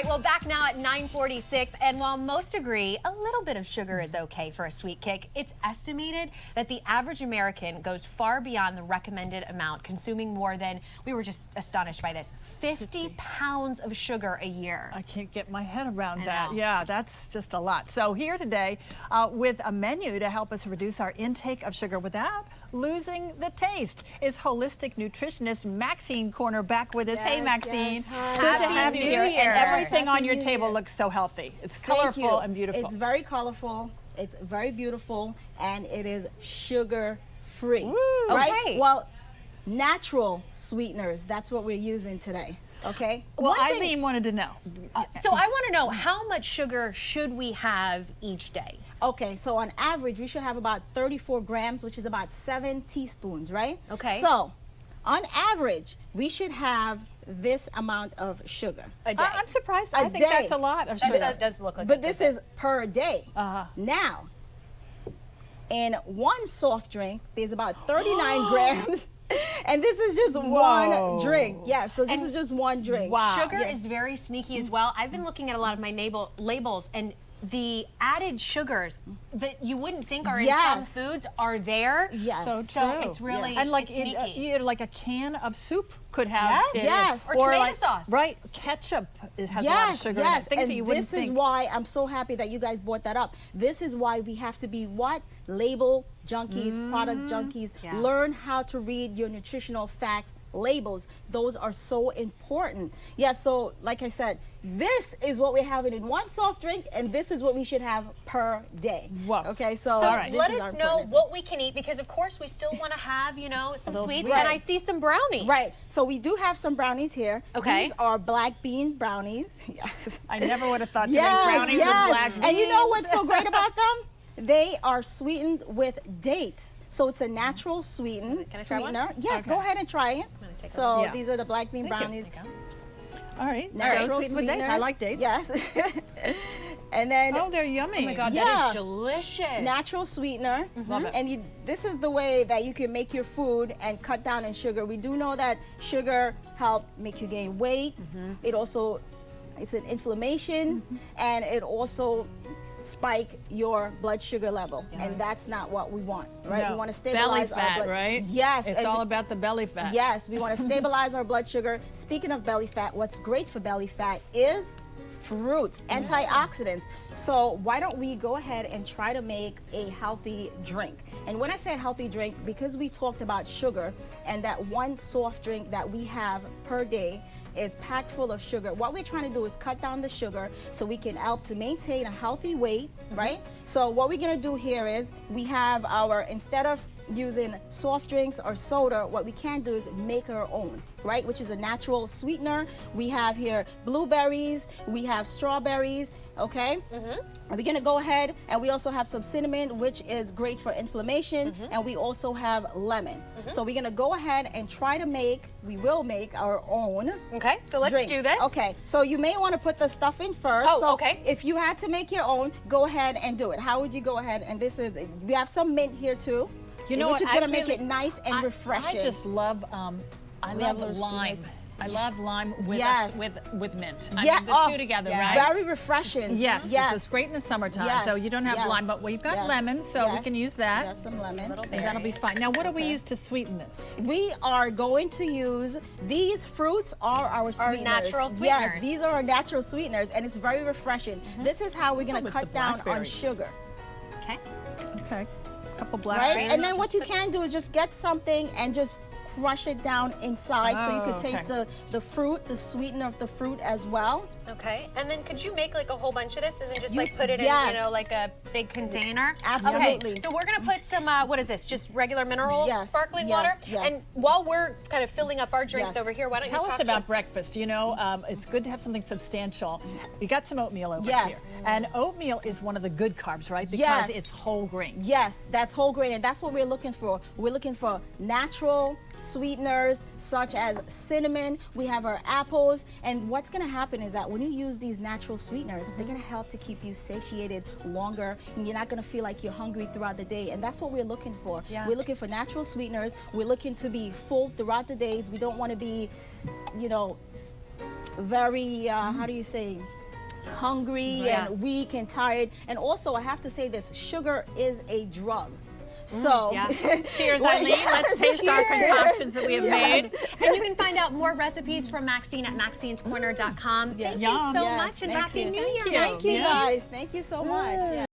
right, well, back now at 9:46, and while most agree a little bit of sugar is okay for a sweet kick, it's estimated that the average American goes far beyond the recommended amount, consuming more than, we were just astonished by this, 50 pounds of sugar a year. I can't get my head around that. Yeah, that's just a lot. So here today with a menu to help us reduce our intake of sugar without losing the taste is holistic nutritionist Maxine Corner back with us. Yes, hey, Maxine. yes. Good to have you here. And everything on your New table Year. looks so healthy. It's colorful and beautiful. It's very colorful. It's very beautiful, and it is sugar-free. Right? Okay. Well, natural sweeteners. That's what we're using today. Okay. Well, Eileen wanted to know. So I want to know, how much sugar should we have each day? Okay, so on average, we should have about 34 grams, which is about 7 teaspoons, right? Okay. So, on average, we should have this amount of sugar. A day. I'm surprised. A I think day. that's a lot of sugar. That does look like But a this good is per day. Now, in one soft drink, there's about 39 grams. And this is just one drink. Yeah, so this is just one drink. Wow. Sugar is very sneaky as well. I've been looking at a lot of my labels, and the added sugars that you wouldn't think are in some foods are there. Yes. So So true. it's really and like it's sneaky. like a can of soup could have it. Yes. Or tomato like, sauce. Right, ketchup has a lot of sugar in it. Things and that you wouldn't this is think. why I'm so happy that you guys brought that up. This is why we have to be what? Label junkies, product junkies. Yeah. Learn how to read your nutritional facts labels. Those are so important. Yeah, so like I said, this is what we're having in one soft drink, and this is what we should have per day. Whoa. Okay, so, So this let is us our know importance. what we can eat, because of course we still want to have, you know, some Those sweets, sweets. and I see some brownies. Right, so we do have some brownies here. Okay. These are black bean brownies. Yes. I never would have thought to make Yes, brownies with yes. black beans. And you know what's so great about them? They are sweetened with dates. So it's a natural Can I try one? sweetener. Yes, Okay. go ahead and try it. take a So Yeah. these are the black bean Thank you. brownies. All right, Natural so sweetened with dates. sweetener. I like dates. Yes. And then Oh, they're yummy. Oh my God, Yeah. that is delicious. natural sweetener. Love it. And this is the way that you can make your food and cut down on sugar. We do know that sugar help make you gain weight. It also, it's an inflammation, and it also spike your blood sugar level, and that's not what we want, right? No. We want to stabilize belly our fat, blood. right? Yes, It's and all about the belly fat. yes, we want to stabilize our blood sugar. Speaking of belly fat, what's great for belly fat is fruits, antioxidants. So why don't we go ahead and try to make a healthy drink? And when I say healthy drink, because we talked about sugar, and that one soft drink that we have per day is packed full of sugar. What we're trying to do is cut down the sugar so we can help to maintain a healthy weight, right? So what we're gonna do here is we have our, instead of using soft drinks or soda, what we can do is make our own, right? Which is a natural sweetener. We have here blueberries, we have strawberries, okay? And we're gonna go ahead, and we also have some cinnamon, which is great for inflammation, and we also have lemon. So we're gonna go ahead and try to make, we will make our own Okay, so let's drink. do this. Okay, so you may want to put the stuff in first. Oh, so okay. if you had to make your own, go ahead and do it. How would you go ahead? And this is, we have some mint here too. You know which what, is going to I make really- it nice and refreshing. I just love, I We love have those lime. spinach. I love lime with Yes. with mint. I Yeah, mean, the two together, right? Very refreshing. Yes, yes. it's great in the summertime. Yes, So you don't have yes, lime, but we've got yes, lemon, so we yes. can use that. Got some lemon. And that'll be fine. Now, what do we use to sweeten this? We are going to use, these fruits are our sweeteners. natural Yeah, sweeteners. these are our natural sweeteners, and it's very refreshing. This is how we're going to with cut the down on blackberries. sugar. Okay. Okay, a couple Right? blackberries. And then what you can do is just get something and just crush it down inside so you Oh, could taste the fruit, the sweetener of the fruit as well. Okay, and then could you make like a whole bunch of this and then just You- like put it in, yes. you know, like a big container? Absolutely. Okay, so we're gonna put some, what is this, just regular mineral Yes, sparkling yes, water? yes. And while we're kind of filling up our drinks Yes. over here, why don't Tell you us talk about to breakfast. You know, it's good to have something substantial. We got some oatmeal over Yes. here. And oatmeal is one of the good carbs, right? Because Yes. it's whole grain. Yes, that's whole grain, and that's what we're looking for. We're looking for natural sweeteners such as cinnamon. We have our apples, and what's going to happen is that when you use these natural sweeteners, they're going to help to keep you satiated longer, and you're not going to feel like you're hungry throughout the day, and that's what we're looking for. Yeah. We're looking for natural sweeteners. We're looking to be full throughout the days. We don't want to be, you know, very, how do you say, hungry and weak and tired. And also, I have to say this, sugar is a drug. So, cheers, Eileen. Let's taste our concoctions that we have made. And you can find out more recipes from Maxine at Maxinescorner.com. Thank you so much, and Happy New Year, Thank you guys. Thank you so much.